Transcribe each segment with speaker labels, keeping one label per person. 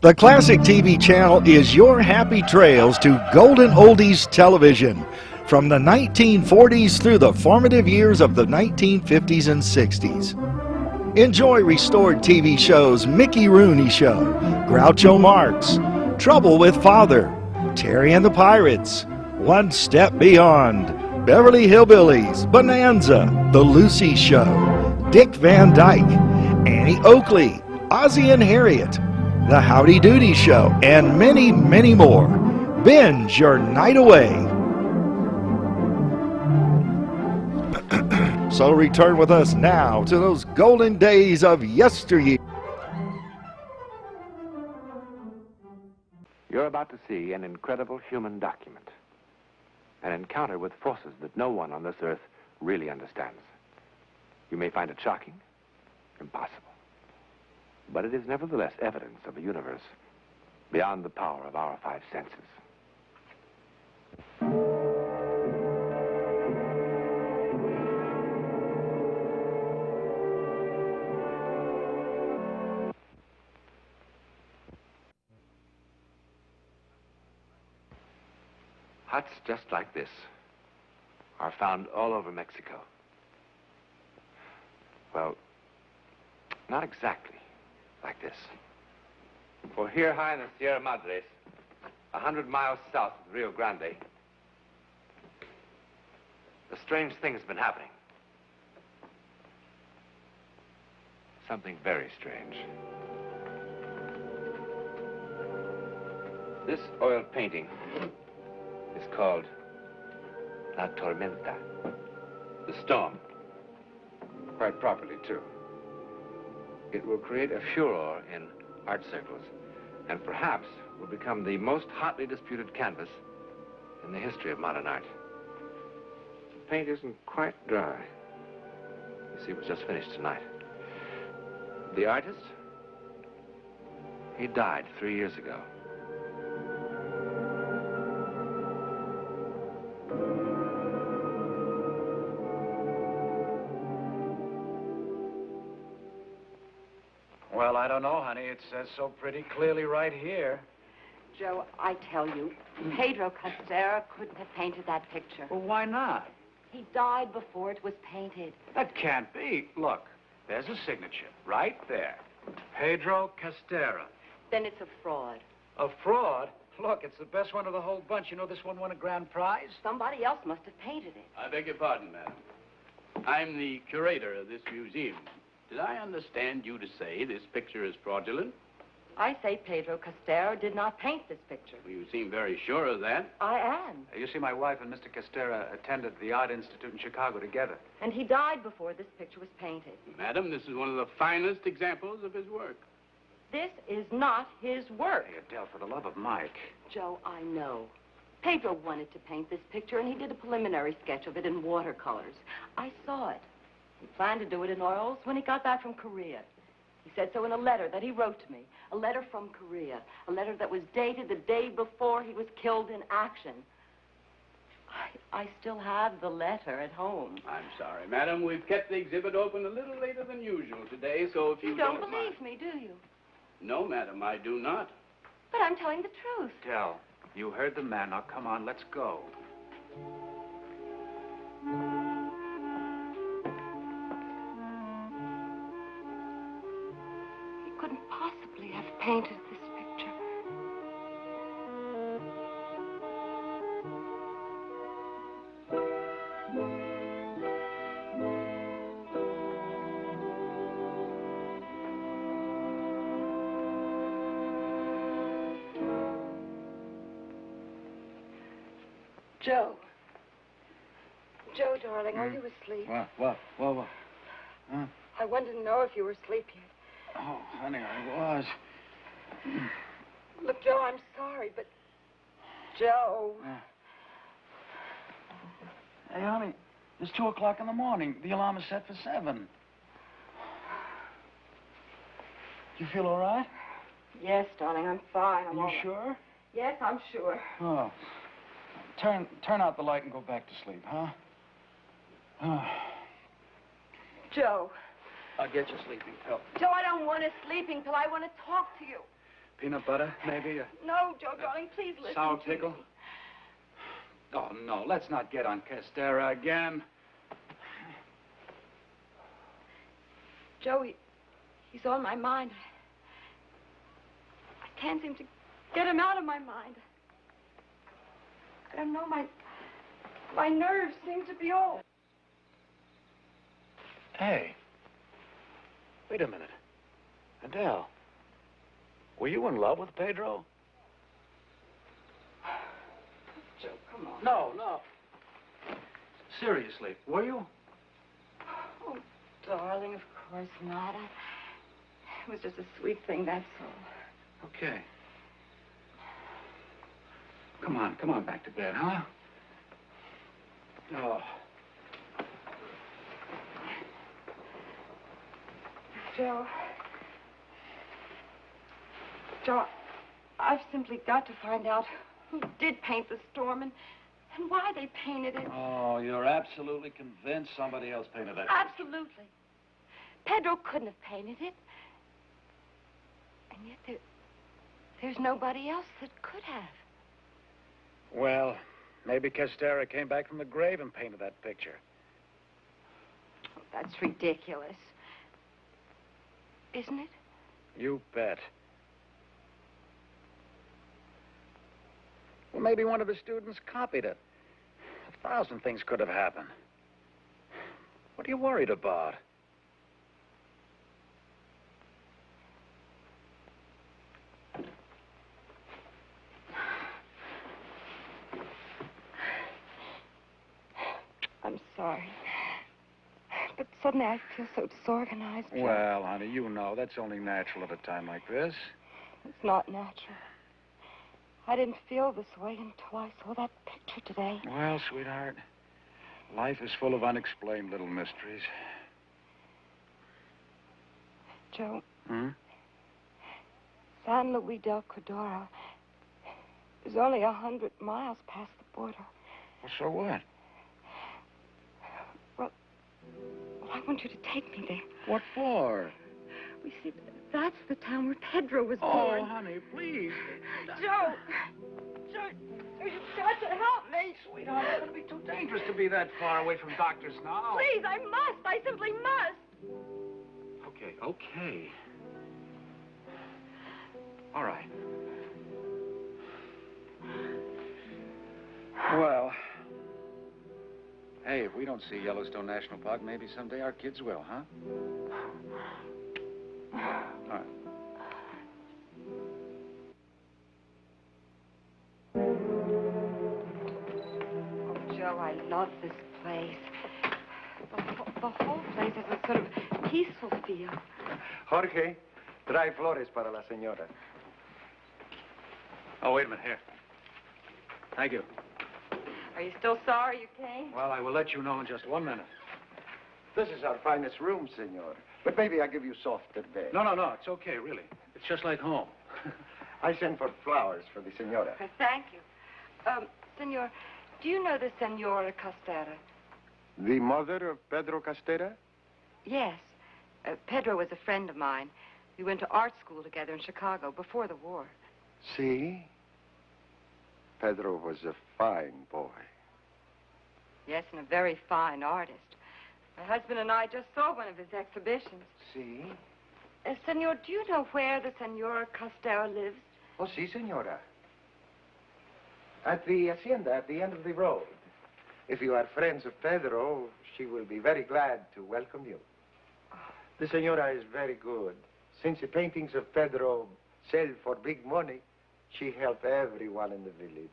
Speaker 1: The Classic TV channel is your happy trails to golden oldies television from the 1940s through the formative years of the 1950s and 60s. Enjoy restored TV shows Mickey Rooney Show, Groucho Marx, Trouble with Father, Terry and the Pirates, One Step Beyond, Beverly Hillbillies, Bonanza, The Lucy Show, Dick Van Dyke, Annie Oakley, Ozzie and Harriet, The Howdy Doody Show, and many, many more. Binge your night away. So return with us now to those golden days of yesteryear.
Speaker 2: You're about to see an incredible human document. An encounter with forces that no one on this earth really understands. You may find it shocking, impossible. But it is nevertheless evidence of a universe beyond the power of our five senses. Huts just like this are found all over Mexico. Well, not exactly like this. For here high in the Sierra Madres, 100 miles south of the Rio Grande, a strange thing has been happening. Something very strange. This oil painting is called La Tormenta, the storm. Quite properly, too. It will create a furor in art circles, and perhaps will become the most hotly disputed canvas in the history of modern art. The paint isn't quite dry. You see, it was just finished tonight. The artist, he died 3 years ago.
Speaker 3: Well, I don't know, honey. It says so pretty clearly right here.
Speaker 4: Joe, I tell you, Pedro Castera couldn't have painted that picture.
Speaker 3: Well, why not?
Speaker 4: He died before it was painted.
Speaker 3: That can't be. Look, there's a signature right there. Pedro Castera.
Speaker 4: Then it's a fraud.
Speaker 3: A fraud? Look, it's the best one of the whole bunch. You know this one won a grand prize?
Speaker 4: Somebody else must have painted it.
Speaker 5: I beg your pardon, madam. I'm the curator of this museum. Did I understand you to say this picture is fraudulent?
Speaker 4: I say Pedro Castera did not paint this picture.
Speaker 5: Well, you seem very sure of that.
Speaker 4: I am.
Speaker 3: You see, my wife and Mr. Castera attended the Art Institute in Chicago together.
Speaker 4: And he died before this picture was painted.
Speaker 5: Madam, this is one of the finest examples of his work.
Speaker 4: This is not his work.
Speaker 3: Hey, Adele, for the love of Mike.
Speaker 4: Joe, I know. Pedro wanted to paint this picture, and he did a preliminary sketch of it in watercolors. I saw it. He planned to do it in oils when he got back from Korea. He said so in a letter that he wrote to me. A letter from Korea. A letter that was dated the day before he was killed in action. I still have the letter at home.
Speaker 5: I'm sorry, madam. We've kept the exhibit open a little later than usual today, so if you
Speaker 4: don't
Speaker 5: mind...
Speaker 4: believe me, do you?
Speaker 5: No, madam, I do not.
Speaker 4: But I'm telling the truth.
Speaker 3: Adele, you heard the man. Now, come on, let's go.
Speaker 4: Couldn't possibly have painted this picture. Joe. Joe, darling, are you asleep?
Speaker 3: What? Huh?
Speaker 4: I wanted to know if you were asleep yet.
Speaker 3: Oh, honey, I was.
Speaker 4: Look, Joe, I'm sorry, but... Joe.
Speaker 3: Hey, honey, it's 2 o'clock in the morning. The alarm is set for 7. You feel all right?
Speaker 4: Yes, darling, I'm fine.
Speaker 3: Are you sure?
Speaker 4: Yes, I'm sure.
Speaker 3: Oh. Turn out the light and go back to sleep, huh?
Speaker 4: Joe,
Speaker 3: I'll get you a sleeping pill.
Speaker 4: Joe, I don't want a sleeping pill. I want to talk to you.
Speaker 3: Peanut butter, maybe?
Speaker 4: No, Joe, darling, please listen
Speaker 3: Sour
Speaker 4: to
Speaker 3: pickle?
Speaker 4: me.
Speaker 3: Oh, no, let's not get on Castera again.
Speaker 4: Joe, he's on my mind. I can't seem to get him out of my mind. I don't know, my nerves seem to be all...
Speaker 3: Hey. Wait a minute. Adele, were you in love with Pedro?
Speaker 4: Joe, come on.
Speaker 3: No. Seriously, were you?
Speaker 4: Oh, darling, of course not. It was just a sweet thing, that's all.
Speaker 3: Okay. Come on back to bed, huh? Oh.
Speaker 4: Joe, I've simply got to find out who did paint the storm and why they painted it.
Speaker 3: Oh, you're absolutely convinced somebody else painted that?
Speaker 4: Absolutely. Pedro couldn't have painted it. And yet there's nobody else that could have.
Speaker 3: Well, maybe Castera came back from the grave and painted that picture.
Speaker 4: Oh, that's ridiculous. Isn't it?
Speaker 3: You bet. Well, maybe one of the students copied it. 1,000 things could have happened. What are you worried about?
Speaker 4: I'm sorry. But suddenly I feel so disorganized. Joe.
Speaker 3: Well, honey, you know that's only natural at a time like this.
Speaker 4: It's not natural. I didn't feel this way until I saw that picture today.
Speaker 3: Well, sweetheart, life is full of unexplained little mysteries.
Speaker 4: Joe.
Speaker 3: Hmm?
Speaker 4: San Luis del Cordero is only 100 miles past the border.
Speaker 3: Well, so what?
Speaker 4: Well, I want you to take me there.
Speaker 3: What for?
Speaker 4: We see, that's the town where Pedro was
Speaker 3: Oh,
Speaker 4: born.
Speaker 3: honey, please.
Speaker 4: Joe, you've got to help me.
Speaker 3: Sweetheart, it's going to be too dangerous to be that far away from doctors now.
Speaker 4: Please, I must. I simply must.
Speaker 3: Okay. All right. Well, hey, if we don't see Yellowstone National Park, maybe someday our kids will, huh? All right.
Speaker 4: Oh, Joe, I love this place. The whole place has a sort of peaceful feel.
Speaker 6: Jorge, trae flores para la señora.
Speaker 3: Oh, wait a minute. Here. Thank you.
Speaker 4: Are you still sorry you came?
Speaker 3: Well, I will let you know in just 1 minute.
Speaker 6: This is our finest room, senor. But maybe I give you softer bed.
Speaker 3: No, it's okay, really. It's just like home.
Speaker 6: I sent for flowers for the senora.
Speaker 4: Thank you. Senor, do you know the Senora Castera?
Speaker 6: The mother of Pedro Castera?
Speaker 4: Yes. Pedro was a friend of mine. We went to art school together in Chicago before the war.
Speaker 6: See? Pedro was a fine boy.
Speaker 4: Yes, and a very fine artist. My husband and I just saw one of his exhibitions.
Speaker 6: See?
Speaker 4: Senor, do you know where the Senora Castera lives?
Speaker 6: Oh, si, senora. At the hacienda, at the end of the road. If you are friends of Pedro, she will be very glad to welcome you. The senora is very good. Since the paintings of Pedro sell for big money, she helped everyone in the village.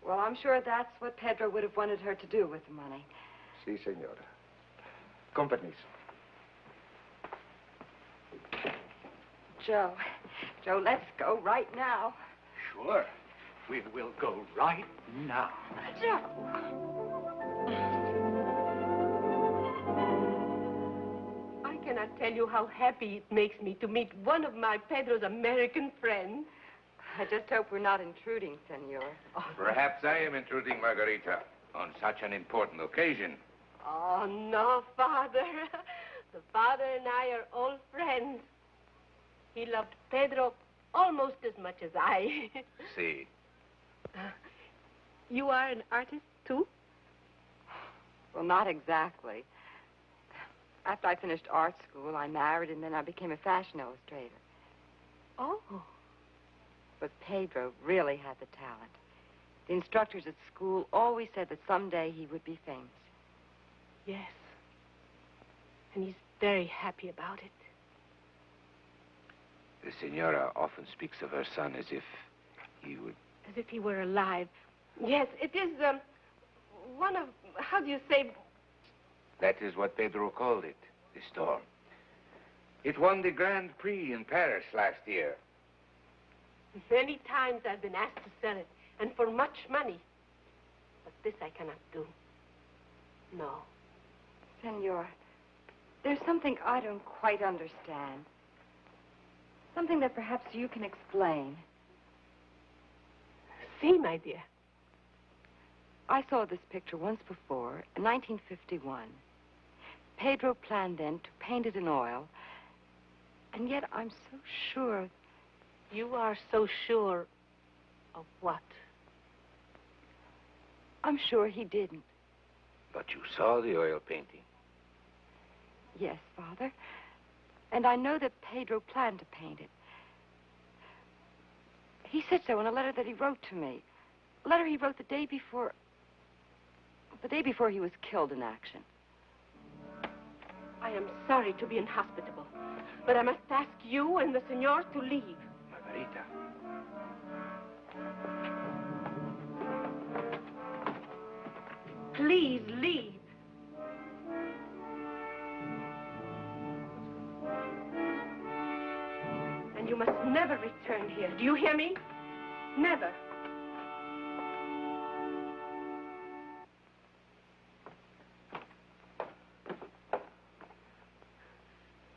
Speaker 4: Well, I'm sure that's what Pedro would have wanted her to do with the money.
Speaker 6: Si, senora. Companies.
Speaker 4: Joe, let's go right now.
Speaker 3: Sure. We will go right now.
Speaker 4: Joe!
Speaker 7: I cannot tell you how happy it makes me to meet one of my Pedro's American friends.
Speaker 4: I just hope we're not intruding, Senor.
Speaker 2: Perhaps I am intruding, Margarita, on such an important occasion.
Speaker 7: Oh, no, Father. the father and I are old friends. He loved Pedro almost as much as I.
Speaker 2: See.
Speaker 7: You are an artist, too?
Speaker 4: Well, not exactly. After I finished art school, I married, and then I became a fashion illustrator.
Speaker 7: Oh.
Speaker 4: But Pedro really had the talent. The instructors at school always said that someday he would be famous.
Speaker 7: Yes. And he's very happy about it.
Speaker 2: The senora often speaks of her son as if he would...
Speaker 7: As if he were alive. Yes, it is, one of, how do you say...
Speaker 2: That is what Pedro called it, the storm. It won the Grand Prix in Paris last year.
Speaker 7: Many times I've been asked to sell it, and for much money. But this I cannot do. No.
Speaker 4: Senor, there's something I don't quite understand. Something that perhaps you can explain.
Speaker 7: See, my dear.
Speaker 4: I saw this picture once before, in 1951. Pedro planned then to paint it in oil, and yet I'm so sure...
Speaker 7: You are so sure of what?
Speaker 4: I'm sure he didn't.
Speaker 2: But you saw the oil painting.
Speaker 4: Yes, Father. And I know that Pedro planned to paint it. He said so in a letter that he wrote to me. A letter he wrote the day before he was killed in action.
Speaker 7: I am sorry to be inhospitable, but I must ask you and the senor to leave.
Speaker 2: Margarita.
Speaker 7: Please leave. And you must never return here. Do you hear me? Never.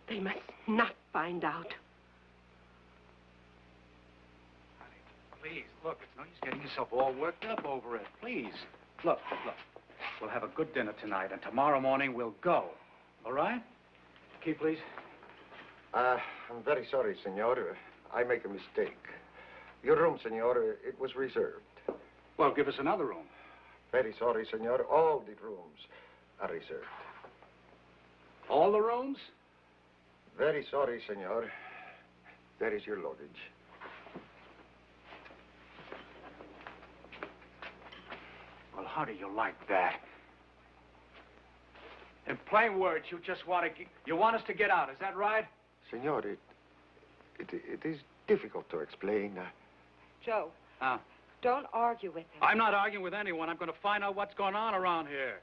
Speaker 7: They must not find out.
Speaker 3: Please, look, it's no use getting yourself all worked up over it. Please. Look. We'll have a good dinner tonight, and tomorrow morning we'll go. All right? Key, please.
Speaker 6: I'm very sorry, senor. I make a mistake. Your room, senor, it was reserved.
Speaker 3: Well, give us another room.
Speaker 6: Very sorry, senor. All the rooms are reserved.
Speaker 3: All the rooms?
Speaker 6: Very sorry, senor. There is your luggage.
Speaker 3: Well, how do you like that? In plain words, you just want us to get out, is that right?
Speaker 6: Senor, it is difficult to explain.
Speaker 4: Joe, don't argue with him.
Speaker 3: I'm not arguing with anyone. I'm going to find out what's going on around here.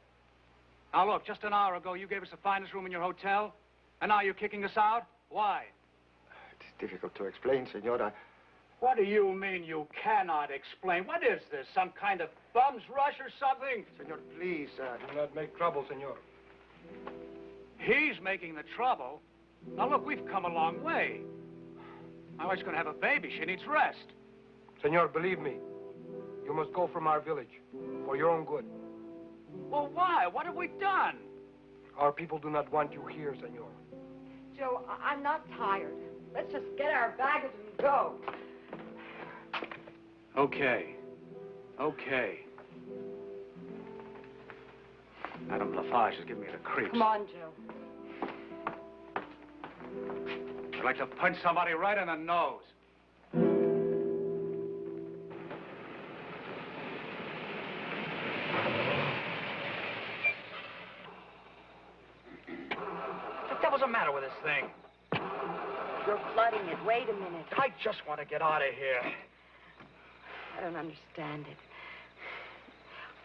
Speaker 3: Now, look, just an hour ago, you gave us the finest room in your hotel, and now you're kicking us out? Why?
Speaker 6: It is difficult to explain, senor.
Speaker 3: What do you mean you cannot explain? What is this, some kind of bum's rush or something?
Speaker 6: Senor, please, do not make trouble, senor.
Speaker 3: He's making the trouble? Now, look, we've come a long way. My wife's going to have a baby. She needs rest.
Speaker 8: Senor, believe me, you must go from our village for your own good.
Speaker 3: Well, why? What have we done?
Speaker 8: Our people do not want you here, senor.
Speaker 4: Joe, I'm not tired. Let's just get our baggage and go.
Speaker 3: Okay. Madame Lafarge is giving me the creeps.
Speaker 4: Come on, Joe.
Speaker 3: I'd like to punch somebody right in the nose. What the devil's the matter with this thing?
Speaker 4: You're flooding it. Wait a minute.
Speaker 3: I just want to get out of here.
Speaker 4: I don't understand it.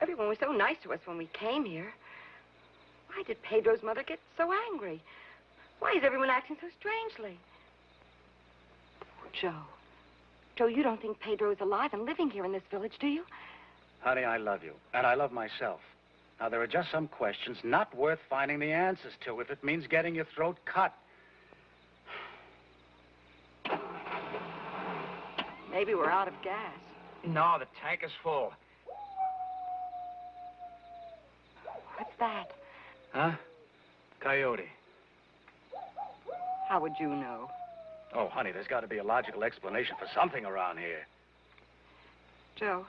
Speaker 4: Everyone was so nice to us when we came here. Why did Pedro's mother get so angry? Why is everyone acting so strangely? Joe, you don't think Pedro is alive and living here in this village, do you?
Speaker 3: Honey, I love you, and I love myself. Now, there are just some questions not worth finding the answers to if it means getting your throat cut.
Speaker 4: Maybe we're out of gas.
Speaker 3: No, the tank is full.
Speaker 4: What's that?
Speaker 3: Huh? Coyote.
Speaker 4: How would you know?
Speaker 3: Oh, honey, there's got to be a logical explanation for something around here.
Speaker 4: Joe,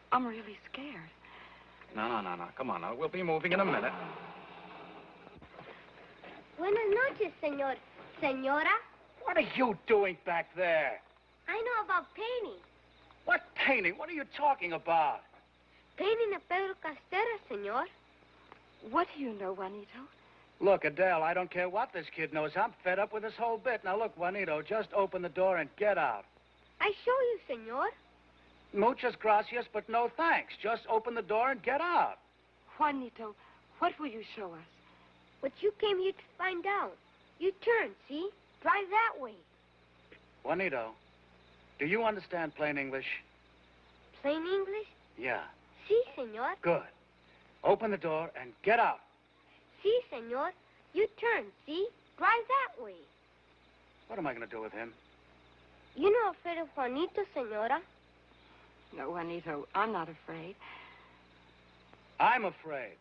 Speaker 4: I'm really scared.
Speaker 3: No. Come on now. We'll be moving in a minute.
Speaker 9: Buenas noches, señor. Señora?
Speaker 3: What are you doing back there?
Speaker 9: I know about painting.
Speaker 3: What painting? What are you talking about?
Speaker 9: Painting of Pedro Castera, señor.
Speaker 4: What do you know, Juanito?
Speaker 3: Look, Adele, I don't care what this kid knows. I'm fed up with this whole bit. Now, look, Juanito, just open the door and get out.
Speaker 9: I show you, señor.
Speaker 3: Muchas gracias, but no thanks. Just open the door and get out.
Speaker 4: Juanito, what will you show us?
Speaker 9: What you came here to find out. You turn, see? Drive that way.
Speaker 3: Juanito, do you understand plain English?
Speaker 9: Plain English?
Speaker 3: Yeah.
Speaker 9: Si, señor.
Speaker 3: Good. Open the door and get out.
Speaker 9: Si, señor. You turn, see? Drive that way.
Speaker 3: What am I going to do with him?
Speaker 9: You know afraid of Juanito, señora?
Speaker 4: No, Juanito, I'm not afraid.
Speaker 3: I'm afraid.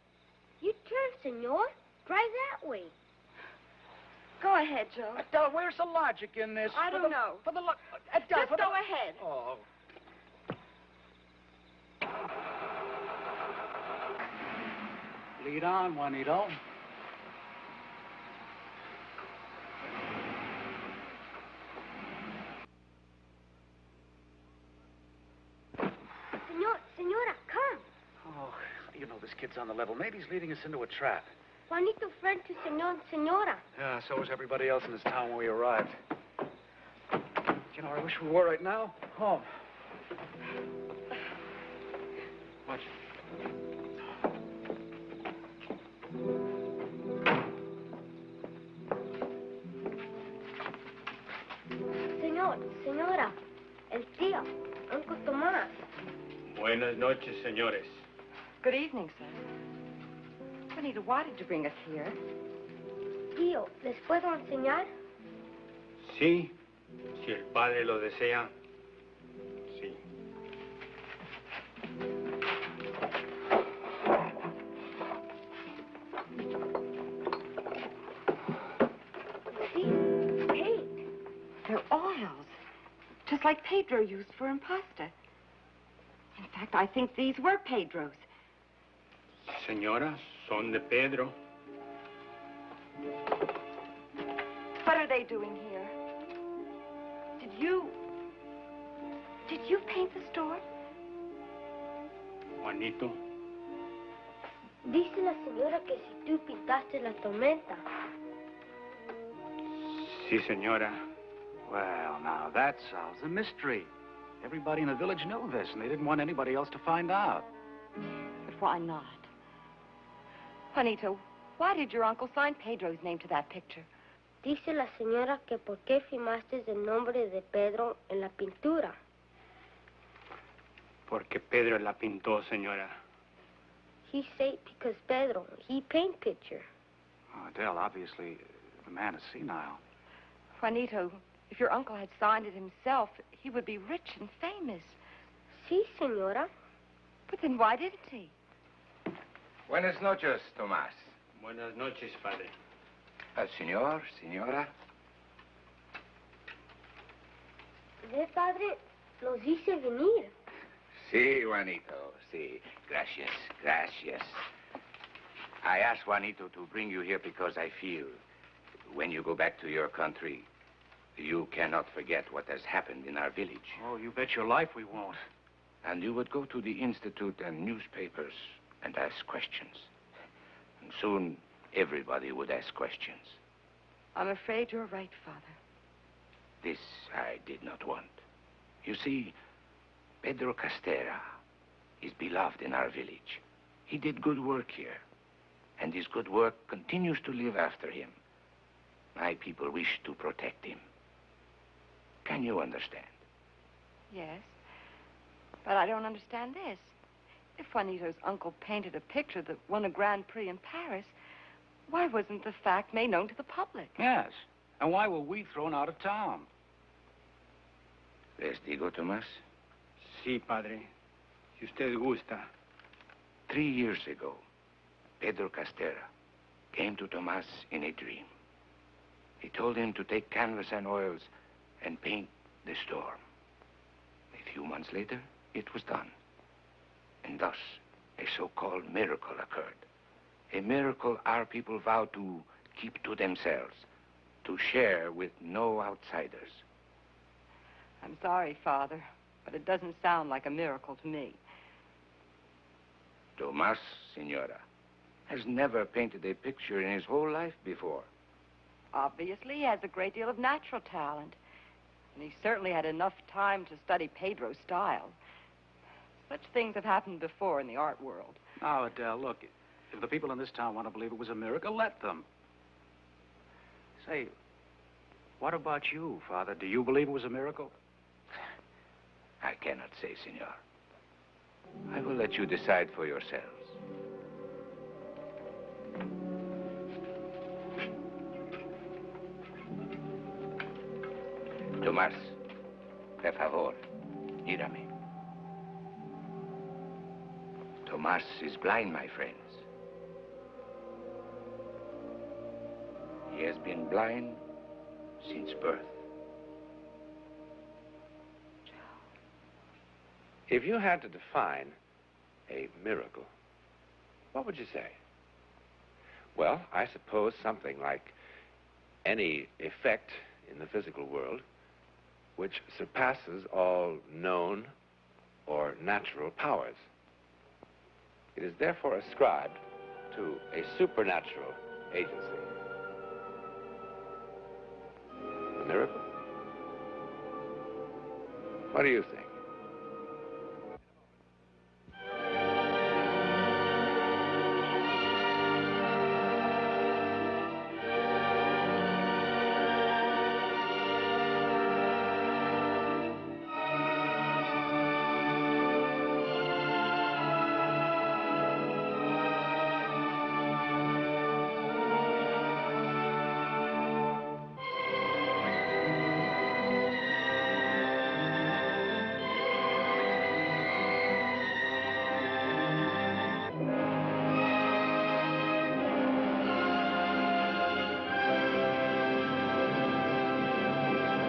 Speaker 9: You turn, señor. Drive that way.
Speaker 4: Go ahead, Joe.
Speaker 3: Adele, where's the logic in this?
Speaker 4: I don't know.
Speaker 3: For the look. Adele,
Speaker 4: Just go ahead.
Speaker 3: Oh. Lead on, Juanito.
Speaker 9: Señora, come.
Speaker 3: Oh, you know, this kid's on the level. Maybe he's leading us into a trap.
Speaker 9: Juanito friend to señor and señora.
Speaker 3: Yeah, so was everybody else in this town when we arrived. You know, I wish we were right now home. Watch.
Speaker 9: Señor, señora, el tío, Uncle Tomás.
Speaker 10: Buenas noches, señores.
Speaker 4: Good evening, sir. Juanito, why did you bring us here?
Speaker 9: Tío, ¿les puedo enseñar?
Speaker 10: Sí, si el padre lo desea, sí.
Speaker 9: Sí, paint.
Speaker 4: They're oils, just like Pedro used for impasta. In fact, I think these were Pedro's.
Speaker 10: Señora, son de Pedro.
Speaker 4: What are they doing here? Did you paint the store?
Speaker 10: Juanito.
Speaker 9: Dice la señora que si tú pintaste la tormenta.
Speaker 10: Sí, señora.
Speaker 3: Well, now that solves the mystery. Everybody in the village knew this, and they didn't want anybody else to find out.
Speaker 4: But why not? Juanito, why did your uncle sign Pedro's name to that picture?
Speaker 9: Dice la señora que por qué firmaste el nombre de Pedro en la pintura.
Speaker 10: Porque Pedro la pintó, señora.
Speaker 9: He said because Pedro, he paint picture.
Speaker 3: Oh, Adele, obviously, the man is senile.
Speaker 4: Juanito, if your uncle had signed it himself, he would be rich and famous.
Speaker 9: Sí, señora.
Speaker 4: But then why didn't he?
Speaker 6: Buenas noches, Tomás.
Speaker 10: Buenas noches, padre.
Speaker 6: Señor, señora.
Speaker 9: Ve, padre, nos dice venir.
Speaker 2: Sí, Juanito, sí. Gracias, gracias. I asked Juanito to bring you here because I feel when you go back to your country, you cannot forget what has happened in our village.
Speaker 3: Oh, you bet your life we won't.
Speaker 2: And you would go to the institute and newspapers and ask questions. And soon, everybody would ask questions.
Speaker 4: I'm afraid you're right, Father.
Speaker 2: This I did not want. You see, Pedro Castera is beloved in our village. He did good work here, and his good work continues to live after him. My people wish to protect him. Can you understand?
Speaker 4: Yes, but I don't understand this. If Juanito's uncle painted a picture that won a Grand Prix in Paris, why wasn't the fact made known to the public?
Speaker 3: Yes. And why were we thrown out of town?
Speaker 2: Les digo, Tomás?
Speaker 10: Sí, padre. Si usted gusta.
Speaker 2: 3 years ago, Pedro Castera came to Tomás in a dream. He told him to take canvas and oils and paint the storm. A few months later, it was done. And thus, a so-called miracle occurred. A miracle our people vowed to keep to themselves, to share with no outsiders.
Speaker 4: I'm sorry, Father, but it doesn't sound like a miracle to me.
Speaker 2: Tomas, Senora, has never painted a picture in his whole life before.
Speaker 4: Obviously, he has a great deal of natural talent. And he certainly had enough time to study Pedro's style. Such things have happened before in the art world.
Speaker 3: Now, Adele, look, if the people in this town want to believe it was a miracle, let them. Say, what about you, Father? Do you believe it was a miracle?
Speaker 2: I cannot say, Senor. I will let you decide for yourselves. Tomás, por favor, mírame. Tomás is blind, my friends. He has been blind since birth. If you had to define a miracle, what would you say?
Speaker 11: Well, I suppose something like any effect in the physical world which surpasses all known or natural powers. It is therefore ascribed to a supernatural agency. A miracle? What do you think?